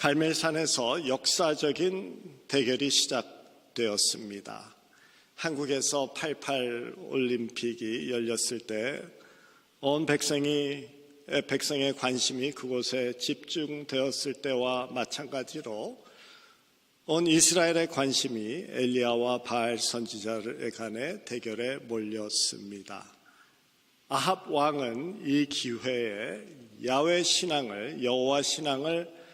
갈멜산에서 역사적인 대결이 시작되었습니다. 한국에서 88 올림픽이 열렸을 때 온 백성의 관심이 그곳에 집중되었을 때와 마찬가지로 온 이스라엘의 관심이 엘리야와 바알 선지자들 간의 대결에 몰렸습니다. 아합 왕은 이 기회에 야훼 신앙을, 여호와 신앙을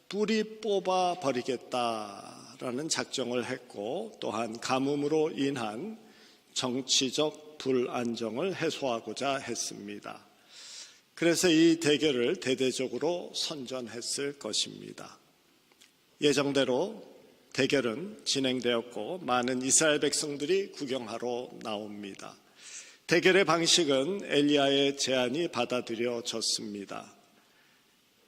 뿌리 뽑아 버리겠다라는 작정을 했고, 또한 가뭄으로 인한 정치적 불안정을 해소하고자 했습니다. 그래서 이 대결을 대대적으로 선전했을 것입니다. 예정대로 대결은 진행되었고 많은 이스라엘 백성들이 구경하러 나옵니다. 대결의 방식은 엘리야의 제안이 받아들여졌습니다.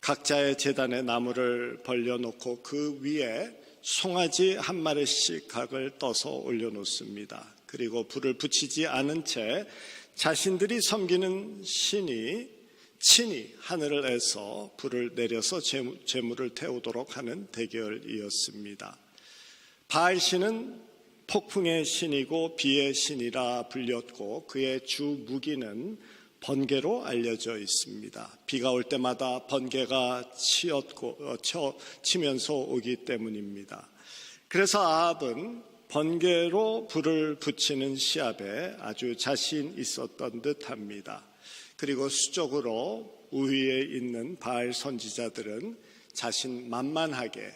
각자의 제단에 나무를 벌려놓고 그 위에 송아지 한 마리씩 각을 떠서 올려놓습니다. 그리고 불을 붙이지 않은 채 자신들이 섬기는 신이 친히 하늘을 에서 불을 내려서 제물을 태우도록 하는 대결이었습니다. 바알 신은 폭풍의 신이고 비의 신이라 불렸고 그의 주 무기는 번개로 알려져 있습니다. 비가 올 때마다 번개가 치면서 오기 때문입니다. 그래서 아합은 번개로 불을 붙이는 시합에 아주 자신 있었던 듯합니다. 그리고 수적으로 우위에 있는 바알 선지자들은 자신만만하게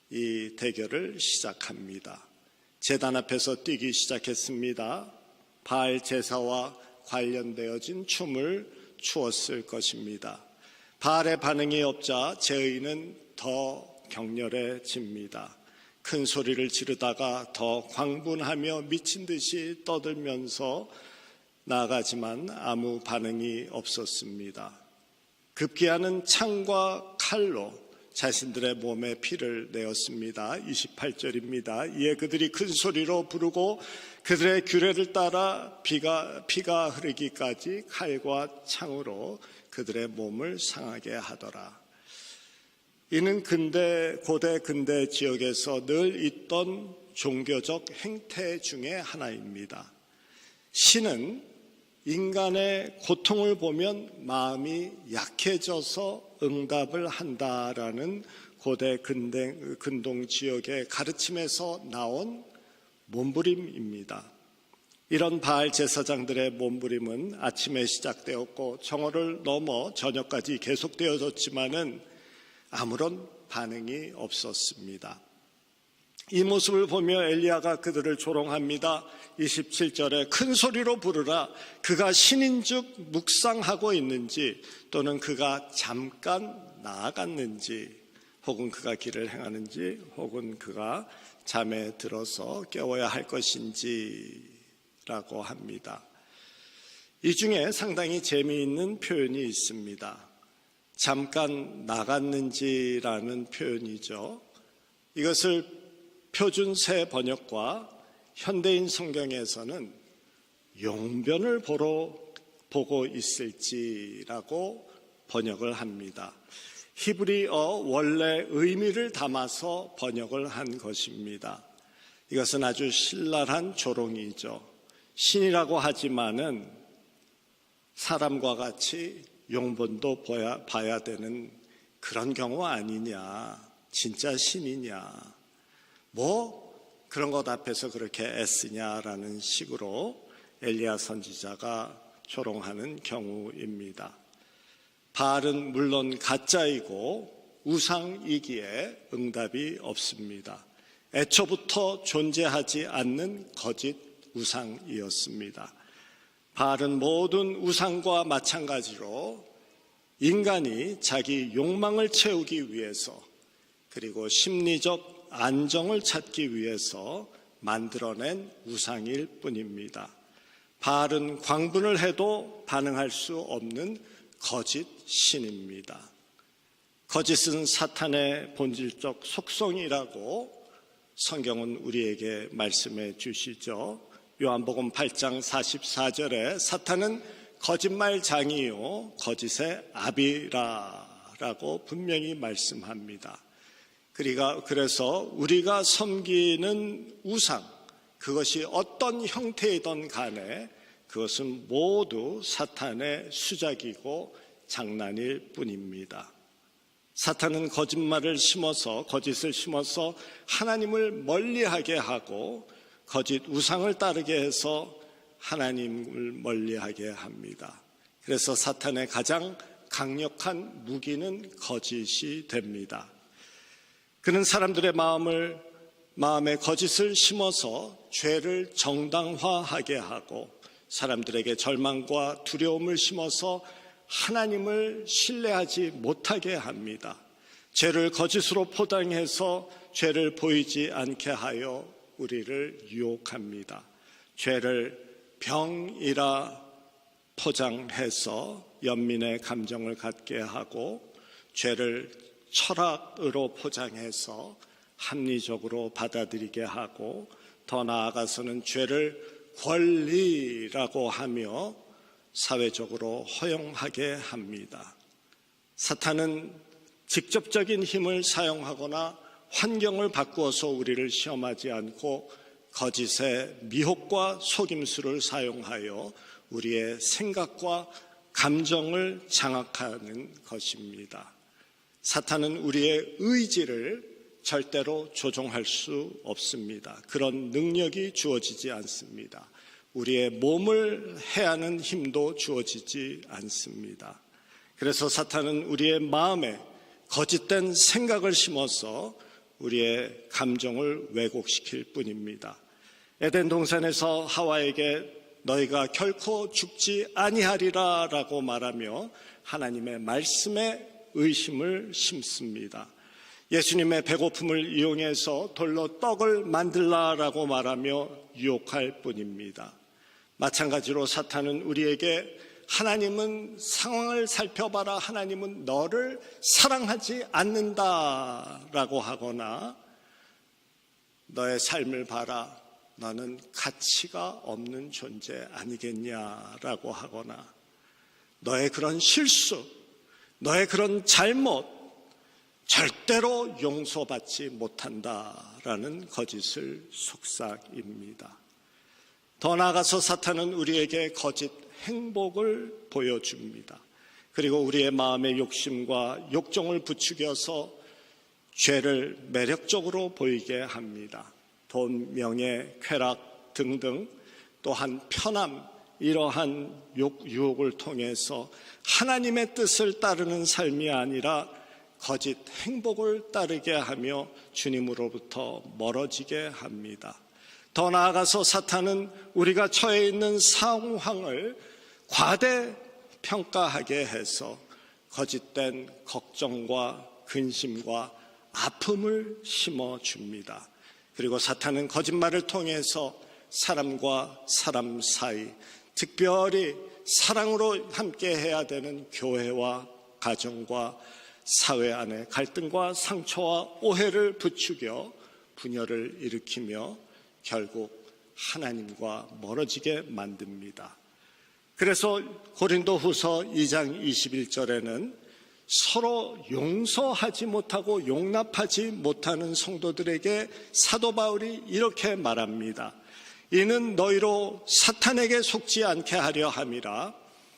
이 대결을 시작합니다. 제단 앞에서 뛰기 시작했습니다. 바알 제사와 관련되어진 춤을 추었을 것입니다. 바알의 반응이 없자 제의는 더 격렬해집니다. 큰 소리를 지르다가 더 광분하며 미친 듯이 떠들면서 나아가지만 아무 반응이 없었습니다. 급기야는 창과 칼로 자신들의 몸에 피를 내었습니다. 28절입니다. 이에 그들이 큰 소리로 부르고 그들의 규례를 따라 피가 흐르기까지 칼과 창으로 그들의 몸을 상하게 하더라. 이는 고대 근대 지역에서 늘 있던 종교적 행태 중에 하나입니다. 신은 인간의 고통을 보면 마음이 약해져서 응답을 한다라는 고대 근동 지역의 가르침에서 나온 몸부림입니다. 이런 바알 제사장들의 몸부림은 아침에 시작되었고 정오를 넘어 저녁까지 계속되어졌지만은 아무런 반응이 없었습니다. 이 모습을 보며 엘리야가 그들을 조롱합니다. 27절에 큰 소리로 부르라. 그가 신인즉 묵상하고 있는지 또는 그가 잠깐 나아갔는지 혹은 그가 길을 행하는지 혹은 그가 잠에 들어서 깨워야 할 것인지 라고 합니다. 이 중에 상당히 재미있는 표현이 있습니다. 잠깐 나갔는지라는 표현이죠. 이것을 표준 새 번역과 현대인 성경에서는 용변을 보고 있을지라고 번역을 합니다. 히브리어 원래 의미를 담아서 번역을 한 것입니다. 이것은 아주 신랄한 조롱이죠. 신이라고 하지만은 사람과 같이 용변도 봐야 되는 그런 경우 아니냐, 진짜 신이냐, 그런 것 앞에서 그렇게 애쓰냐라는 식으로 엘리야 선지자가 조롱하는 경우입니다. 바알은 물론 가짜이고 우상이기에 응답이 없습니다. 애초부터 존재하지 않는 거짓 우상이었습니다. 바알은 모든 우상과 마찬가지로 인간이 자기 욕망을 채우기 위해서 그리고 심리적 안정을 찾기 위해서 만들어낸 우상일 뿐입니다. 바알은 광분을 해도 반응할 수 없는 거짓 신입니다. 거짓은 사탄의 본질적 속성이라고 성경은 우리에게 말씀해 주시죠. 요한복음 8장 44절에 사탄은 거짓말장이요 거짓의 아비라라고 분명히 말씀합니다. 그래서 우리가 섬기는 우상, 그것이 어떤 형태이든 간에 그것은 모두 사탄의 수작이고 장난일 뿐입니다. 사탄은 거짓을 심어서 하나님을 멀리하게 하고 거짓 우상을 따르게 해서 하나님을 멀리하게 합니다. 그래서 사탄의 가장 강력한 무기는 거짓이 됩니다. 그는 사람들의 마음에 거짓을 심어서 죄를 정당화하게 하고 사람들에게 절망과 두려움을 심어서 하나님을 신뢰하지 못하게 합니다. 죄를 거짓으로 포장해서 죄를 보이지 않게 하여 우리를 유혹합니다. 죄를 병이라 포장해서 연민의 감정을 갖게 하고 죄를 철학으로 포장해서 합리적으로 받아들이게 하고 더 나아가서는 죄를 권리라고 하며 사회적으로 허용하게 합니다. 사탄은 직접적인 힘을 사용하거나 환경을 바꾸어서 우리를 시험하지 않고 거짓의 미혹과 속임수를 사용하여 우리의 생각과 감정을 장악하는 것입니다. 사탄은 우리의 의지를 절대로 조종할 수 없습니다. 그런 능력이 주어지지 않습니다. 우리의 몸을 해하는 힘도 주어지지 않습니다. 그래서 사탄은 우리의 마음에 거짓된 생각을 심어서 우리의 감정을 왜곡시킬 뿐입니다. 에덴 동산에서 하와에게 너희가 결코 죽지 아니하리라 라고 말하며 하나님의 말씀에 의심을 심습니다. 예수님의 배고픔을 이용해서 돌로 떡을 만들라라고 말하며 유혹할 뿐입니다. 마찬가지로 사탄은 우리에게 하나님은 상황을 살펴봐라, 하나님은 너를 사랑하지 않는다라고 하거나 너의 삶을 봐라, 너는 가치가 없는 존재 아니겠냐라고 하거나 너의 그런 실수, 너의 그런 잘못 절대로 용서받지 못한다라는 거짓을 속삭입니다. 더 나아가서 사탄은 우리에게 거짓 행복을 보여줍니다. 그리고 우리의 마음의 욕심과 욕정을 부추겨서 죄를 매력적으로 보이게 합니다. 돈, 명예, 쾌락 등등 또한 편함, 이러한 유혹을 통해서 하나님의 뜻을 따르는 삶이 아니라 거짓 행복을 따르게 하며 주님으로부터 멀어지게 합니다. 더 나아가서 사탄은 우리가 처해 있는 상황을 과대평가하게 해서 거짓된 걱정과 근심과 아픔을 심어줍니다. 그리고 사탄은 거짓말을 통해서 사람과 사람 사이, 특별히 사랑으로 함께 해야 되는 교회와 가정과 사회 안에 갈등과 상처와 오해를 부추겨 분열을 일으키며 결국 하나님과 멀어지게 만듭니다. 그래서 고린도후서 2장 21절에는 서로 용서하지 못하고 용납하지 못하는 성도들에게 사도 바울이 이렇게 말합니다. 이는 너희로 사탄에게 속지 않게 하려 함이라.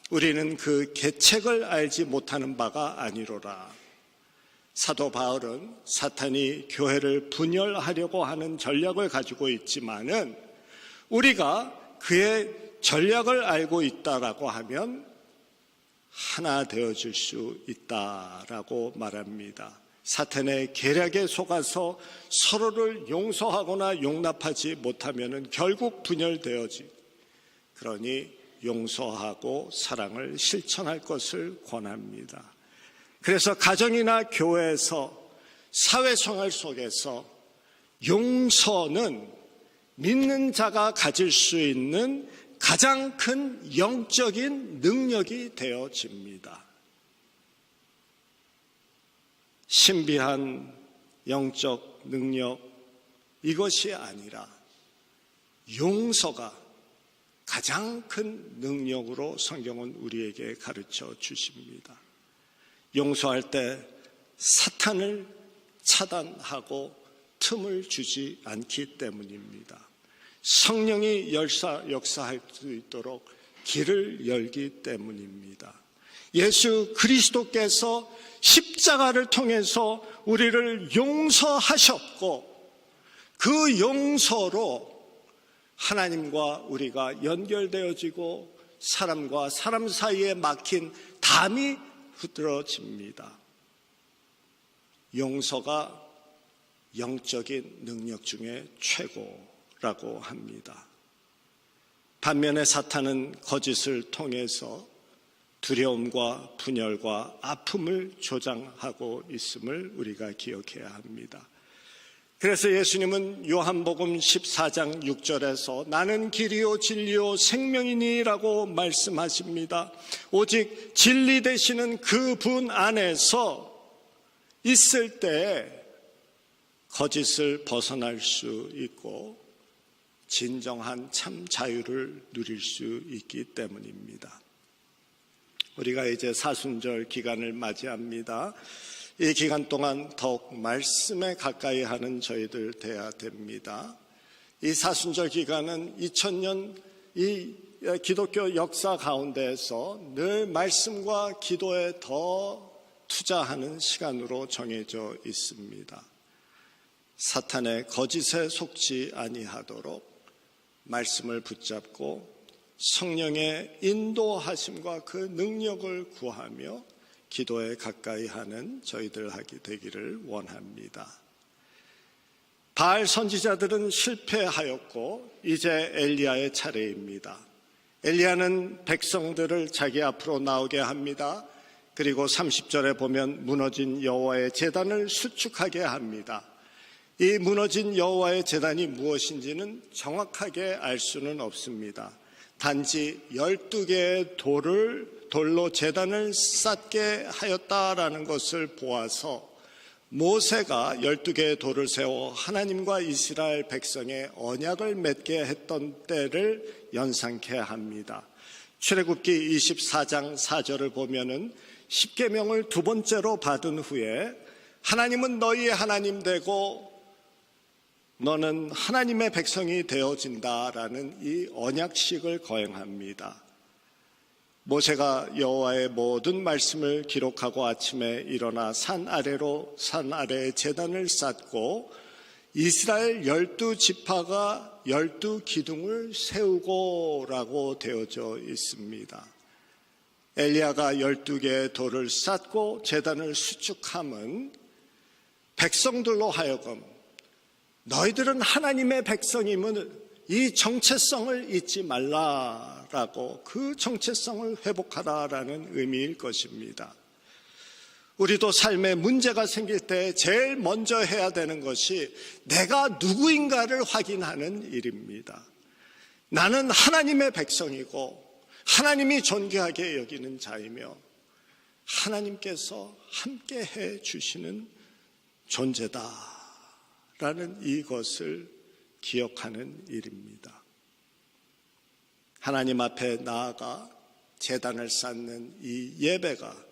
우리는 그 계책을 알지 못하는 바가 아니로라. 사도 바울은 사탄이 교회를 분열하려고 하는 전략을 가지고 있지만은 우리가 그의 전략을 알고 있다라고 하면 하나 되어줄 수 있다라고 말합니다. 사탄의 계략에 속아서 서로를 용서하거나 용납하지 못하면 결국 분열되어지. 그러니 용서하고 사랑을 실천할 것을 권합니다. 그래서 가정이나 교회에서 사회생활 속에서 용서는 믿는 자가 가질 수 있는 가장 큰 영적인 능력이 되어집니다. 신비한 영적 능력, 이것이 아니라 용서가 가장 큰 능력으로 성경은 우리에게 가르쳐 주십니다. 용서할 때 사탄을 차단하고 틈을 주지 않기 때문입니다. 성령이 역사할 수 있도록 길을 열기 때문입니다. 예수 그리스도께서 십자가를 통해서 우리를 용서하셨고 그 용서로 하나님과 우리가 연결되어지고 사람과 사람 사이에 막힌 담이 흐트러집니다. 용서가 영적인 능력 중에 최고라고 합니다. 반면에 사탄은 거짓을 통해서 두려움과 분열과 아픔을 조장하고 있음을 우리가 기억해야 합니다. 그래서 예수님은 요한복음 14장 6절에서 나는 길이요 진리요 생명이니라고 말씀하십니다. 오직 진리 되시는 그분 안에서 있을 때 거짓을 벗어날 수 있고 진정한 참 자유를 누릴 수 있기 때문입니다. 우리가 이제 사순절 기간을 맞이합니다. 이 기간 동안 더욱 말씀에 가까이 하는 저희들 돼야 됩니다. 이 사순절 기간은 2000년 이 기독교 역사 가운데에서 늘 말씀과 기도에 더 투자하는 시간으로 정해져 있습니다. 사탄의 거짓에 속지 아니하도록 말씀을 붙잡고 성령의 인도하심과 그 능력을 구하며 기도에 가까이 하는 저희들 하게 되기를 원합니다. 바알 선지자들은 실패하였고 이제 엘리야의 차례입니다. 엘리야는 백성들을 자기 앞으로 나오게 합니다. 그리고 30절에 보면 무너진 여호와의 제단을 수축하게 합니다. 이 무너진 여호와의 제단이 무엇인지는 정확하게 알 수는 없습니다. 단지 12개의 돌로 제단을 쌓게 하였다라는 것을 보아서 모세가 12개의 돌을 세워 하나님과 이스라엘 백성의 언약을 맺게 했던 때를 연상케 합니다. 출애굽기 24장 4절을 보면은 십계명을 두 번째로 받은 후에 하나님은 너희의 하나님 되고 너는 하나님의 백성이 되어진다라는 이 언약식을 거행합니다. 모세가 여호와의 모든 말씀을 기록하고 아침에 일어나 산 아래에 제단을 쌓고 이스라엘 12지파가 12기둥을 세우고라고 되어져 있습니다. 엘리야가 12개의 돌을 쌓고 제단을 수축함은 백성들로 하여금 너희들은 하나님의 백성임은 이 정체성을 잊지 말라라고 그 정체성을 회복하라라는 의미일 것입니다. 우리도 삶에 문제가 생길 때 제일 먼저 해야 되는 것이 내가 누구인가를 확인하는 일입니다. 나는 하나님의 백성이고 하나님이 존귀하게 여기는 자이며 하나님께서 함께 해 주시는 존재다 라는 이것을 기억하는 일입니다. 하나님 앞에 나아가 제단을 쌓는 이 예배가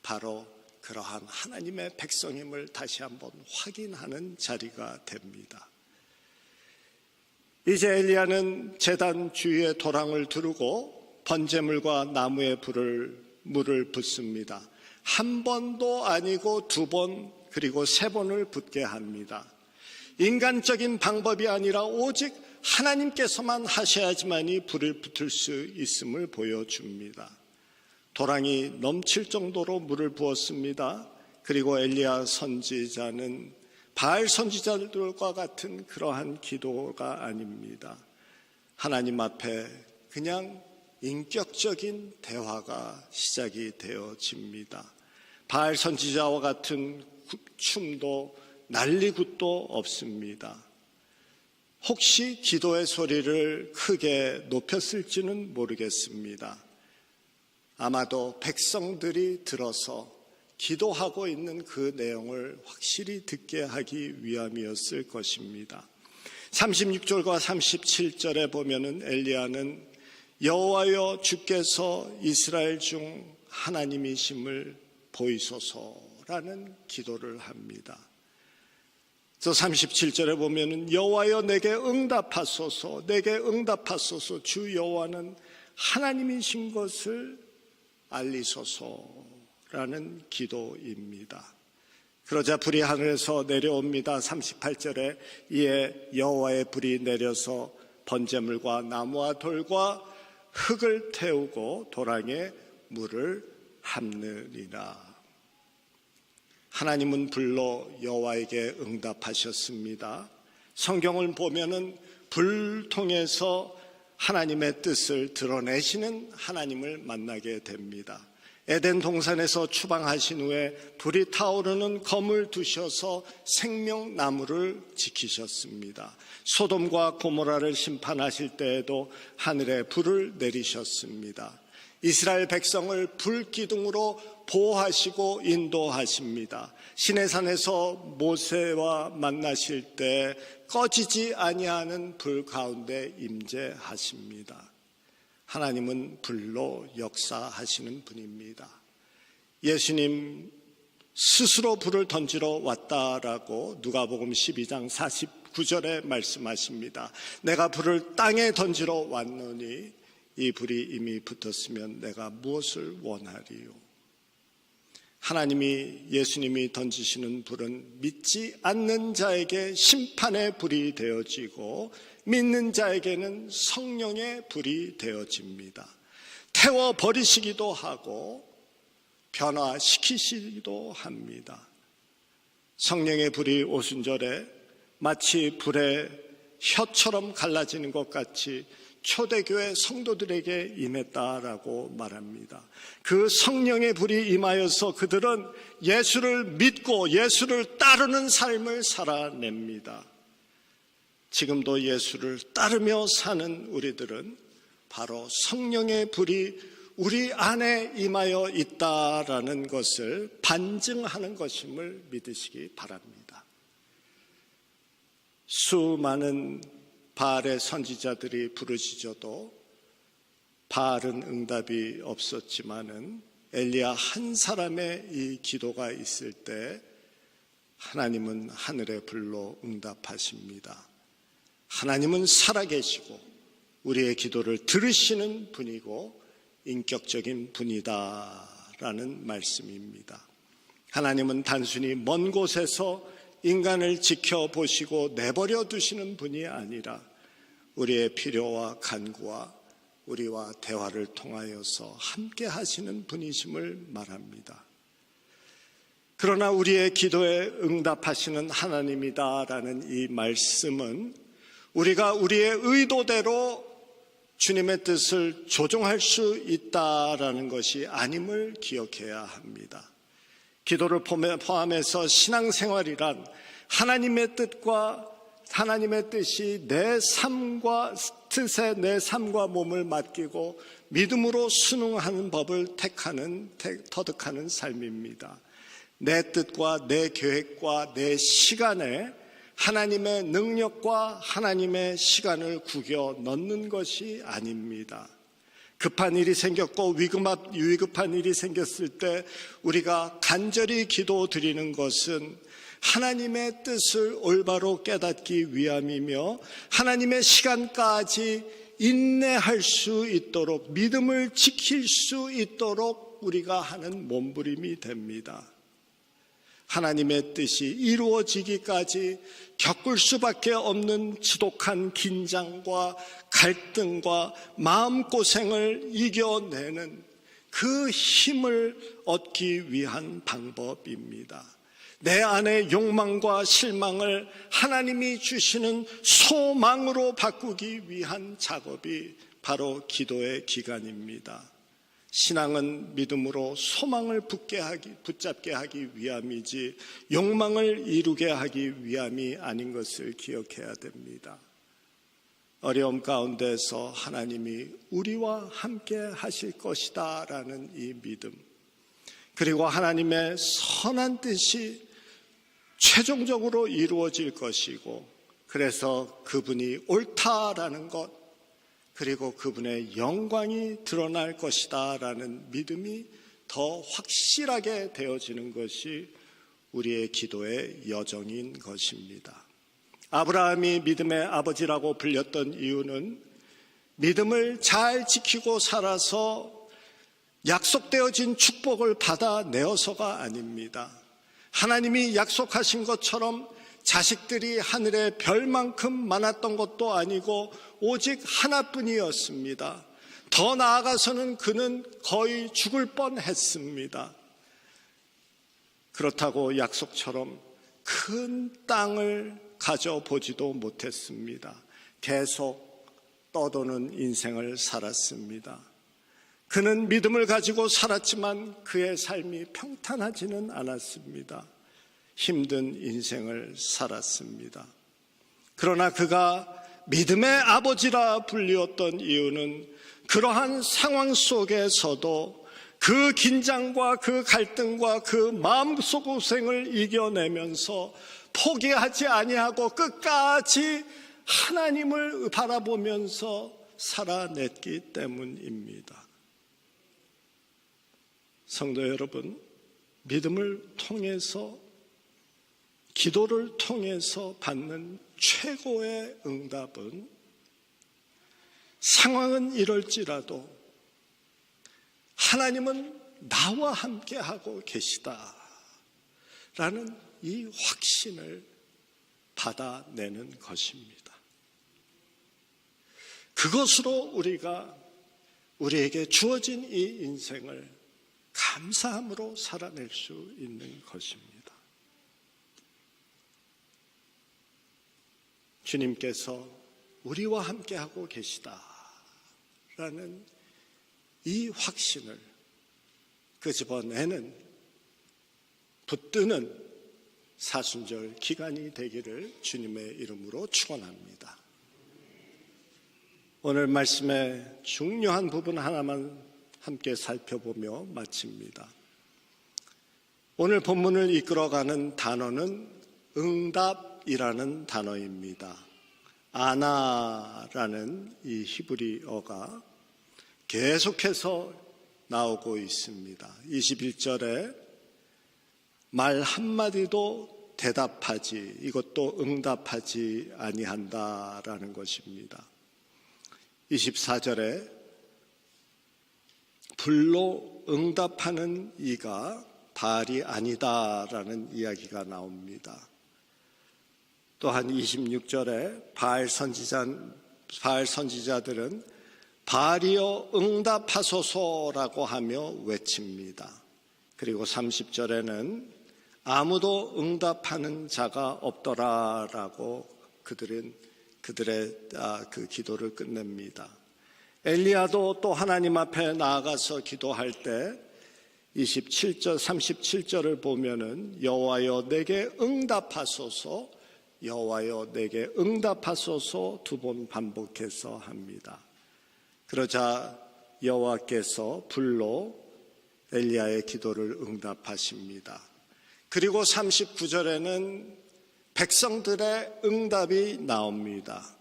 바로 그러한 하나님의 백성임을 다시 한번 확인하는 자리가 됩니다. 이제 엘리야는 제단 주위에 도랑을 두르고 번제물과 나무에 물을 붓습니다. 한 번도 아니고 두 번 그리고 세 번을 붓게 합니다. 인간적인 방법이 아니라 오직 하나님께서만 하셔야지만이 불을 붙을 수 있음을 보여줍니다. 도랑이 넘칠 정도로 물을 부었습니다. 그리고 엘리야 선지자는 바알 선지자들과 같은 그러한 기도가 아닙니다. 하나님 앞에 그냥 인격적인 대화가 시작이 되어집니다. 바알 선지자와 같은 춤도 난리굿도 없습니다. 혹시 기도의 소리를 크게 높였을지는 모르겠습니다. 아마도 백성들이 들어서 기도하고 있는 그 내용을 확실히 듣게 하기 위함이었을 것입니다. 36절과 37절에 보면은 엘리야는 여호와여 주께서 이스라엘 중 하나님이심을 보이소서라는 기도를 합니다. 저 37절에 보면은 여호와여 내게 응답하소서, 내게 응답하소서. 주 여호와는 하나님이신 것을 알리소서라는 기도입니다. 그러자 불이 하늘에서 내려옵니다. 38절에 이에 여호와의 불이 내려서 번제물과 나무와 돌과 흙을 태우고 도랑에 물을 합느니라. 하나님은 불로 여호와에게 응답하셨습니다. 성경을 보면은 불 통해서 하나님의 뜻을 드러내시는 하나님을 만나게 됩니다. 에덴 동산에서 추방하신 후에 불이 타오르는 검을 두셔서 생명나무를 지키셨습니다. 소돔과 고모라를 심판하실 때에도 하늘에 불을 내리셨습니다. 이스라엘 백성을 불기둥으로 보호하시고 인도하십니다. 시내산에서 모세와 만나실 때 꺼지지 아니하는 불 가운데 임재하십니다. 하나님은 불로 역사하시는 분입니다. 예수님 스스로 불을 던지러 왔다라고 누가복음 12장 49절에 말씀하십니다. 내가 불을 땅에 던지러 왔노니 이 불이 이미 붙었으면 내가 무엇을 원하리요. 하나님이 예수님이 던지시는 불은 믿지 않는 자에게 심판의 불이 되어지고 믿는 자에게는 성령의 불이 되어집니다. 태워버리시기도 하고 변화시키시기도 합니다. 성령의 불이 오순절에 마치 불의 혀처럼 갈라지는 것 같이 초대교회 성도들에게 임했다라고 말합니다. 그 성령의 불이 임하여서 그들은 예수를 믿고 예수를 따르는 삶을 살아냅니다. 지금도 예수를 따르며 사는 우리들은 바로 성령의 불이 우리 안에 임하여 있다라는 것을 반증하는 것임을 믿으시기 바랍니다. 수많은 바알의 선지자들이 부르짖어도 바알은 응답이 없었지만은 엘리야 한 사람의 이 기도가 있을 때 하나님은 하늘의 불로 응답하십니다. 하나님은 살아계시고 우리의 기도를 들으시는 분이고 인격적인 분이다라는 말씀입니다. 하나님은 단순히 먼 곳에서 인간을 지켜보시고 내버려 두시는 분이 아니라 우리의 필요와 간구와 우리와 대화를 통하여서 함께 하시는 분이심을 말합니다. 그러나 우리의 기도에 응답하시는 하나님이다라는 이 말씀은 우리가 우리의 의도대로 주님의 뜻을 조종할 수 있다라는 것이 아님을 기억해야 합니다. 기도를 포함해서 신앙생활이란 하나님의 뜻과 하나님의 뜻이 내 삶과 뜻에 내 삶과 몸을 맡기고 믿음으로 순응하는 법을 터득하는 삶입니다. 내 뜻과 내 계획과 내 시간에 하나님의 능력과 하나님의 시간을 구겨 넣는 것이 아닙니다. 급한 일이 생겼고 위급한 일이 생겼을 때 우리가 간절히 기도드리는 것은 하나님의 뜻을 올바로 깨닫기 위함이며 하나님의 시간까지 인내할 수 있도록 믿음을 지킬 수 있도록 우리가 하는 몸부림이 됩니다. 하나님의 뜻이 이루어지기까지 겪을 수밖에 없는 지독한 긴장과 갈등과 마음고생을 이겨내는 그 힘을 얻기 위한 방법입니다. 내 안의 욕망과 실망을 하나님이 주시는 소망으로 바꾸기 위한 작업이 바로 기도의 기간입니다. 신앙은 믿음으로 소망을 붙잡게 하기 위함이지 욕망을 이루게 하기 위함이 아닌 것을 기억해야 됩니다. 어려움 가운데서 하나님이 우리와 함께 하실 것이다 라는 이 믿음, 그리고 하나님의 선한 뜻이 최종적으로 이루어질 것이고 그래서 그분이 옳다라는 것, 그리고 그분의 영광이 드러날 것이다 라는 믿음이 더 확실하게 되어지는 것이 우리의 기도의 여정인 것입니다. 아브라함이 믿음의 아버지라고 불렸던 이유는 믿음을 잘 지키고 살아서 약속되어진 축복을 받아내어서가 아닙니다. 하나님이 약속하신 것처럼 자식들이 하늘의 별만큼 많았던 것도 아니고 오직 하나뿐이었습니다. 더 나아가서는 그는 거의 죽을 뻔했습니다. 그렇다고 약속처럼 큰 땅을 가져보지도 못했습니다. 계속 떠도는 인생을 살았습니다. 그는 믿음을 가지고 살았지만 그의 삶이 평탄하지는 않았습니다. 힘든 인생을 살았습니다. 그러나 그가 믿음의 아버지라 불리웠던 이유는 그러한 상황 속에서도 그 긴장과 그 갈등과 그 마음속 고생을 이겨내면서 포기하지 아니하고 끝까지 하나님을 바라보면서 살아냈기 때문입니다. 성도 여러분, 믿음을 통해서 기도를 통해서 받는 최고의 응답은 상황은 이럴지라도 하나님은 나와 함께하고 계시다라는 이 확신을 받아내는 것입니다. 그것으로 우리에게 주어진 이 인생을 감사함으로 살아낼 수 있는 것입니다. 주님께서 우리와 함께하고 계시다라는 이 확신을 끄집어내는 붙드는 사순절 기간이 되기를 주님의 이름으로 축원합니다. 오늘 말씀의 중요한 부분 하나만 함께 살펴보며 마칩니다. 오늘 본문을 이끌어가는 단어는 응답이라는 단어입니다. 아나라는 이 히브리어가 계속해서 나오고 있습니다. 21절에 말 한마디도 대답하지, 이것도 응답하지 아니한다라는 것입니다. 24절에 불로 응답하는 이가 바알이 아니다라는 이야기가 나옵니다. 또한 26절에 바알 선지자들은 바알이여 응답하소서라고 하며 외칩니다. 그리고 30절에는 아무도 응답하는 자가 없더라라고 그들의 그 기도를 끝냅니다. 엘리야도 또 하나님 앞에 나아가서 기도할 때 27절, 37절을 보면은 여호와여 내게 응답하소서, 여호와여 내게 응답하소서 두 번 반복해서 합니다. 그러자 여호와께서 불로 엘리야의 기도를 응답하십니다. 그리고 39절에는 백성들의 응답이 나옵니다.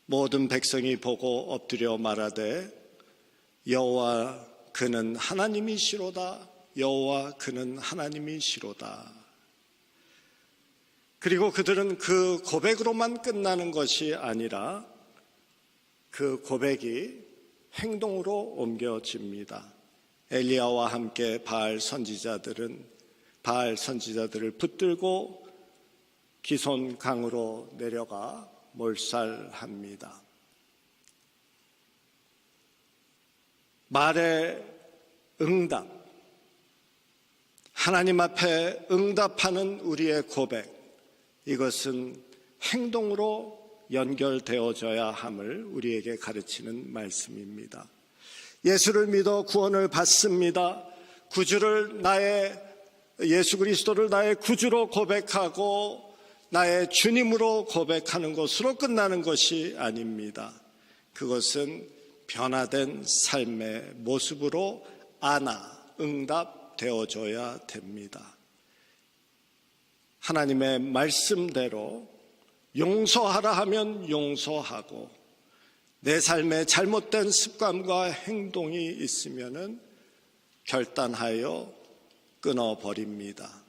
모든 백성이 보고 엎드려 말하되 여호와 그는 하나님이시로다, 여호와 그는 하나님이시로다. 그리고 그들은 그 고백으로만 끝나는 것이 아니라 그 고백이 행동으로 옮겨집니다. 엘리야와 함께 바알 선지자들을 붙들고 기손 강으로 내려가 몰살합니다. 말의 응답, 하나님 앞에 응답하는 우리의 고백, 이것은 행동으로 연결되어져야 함을 우리에게 가르치는 말씀입니다. 예수를 믿어 구원을 받습니다. 예수 그리스도를 나의 구주로 고백하고 나의 주님으로 고백하는 것으로 끝나는 것이 아닙니다. 그것은 변화된 삶의 모습으로 응답되어져야 됩니다. 하나님의 말씀대로 용서하라 하면 용서하고, 내 삶에 잘못된 습관과 행동이 있으면은 결단하여 끊어버립니다.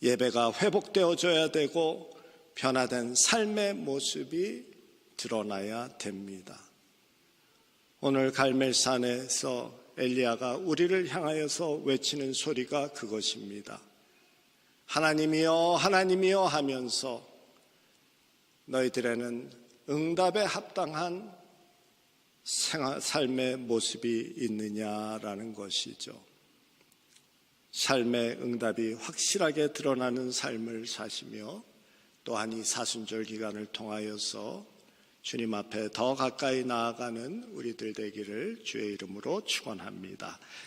예배가 회복되어져야 되고 변화된 삶의 모습이 드러나야 됩니다. 오늘 갈멜산에서 엘리야가 우리를 향하여서 외치는 소리가 그것입니다. 하나님이여 하나님이여 하면서 너희들에는 응답에 합당한 삶의 모습이 있느냐라는 것이죠. 삶의 응답이 확실하게 드러나는 삶을 사시며 또한 이 사순절 기간을 통하여서 주님 앞에 더 가까이 나아가는 우리들 되기를 주의 이름으로 축원합니다.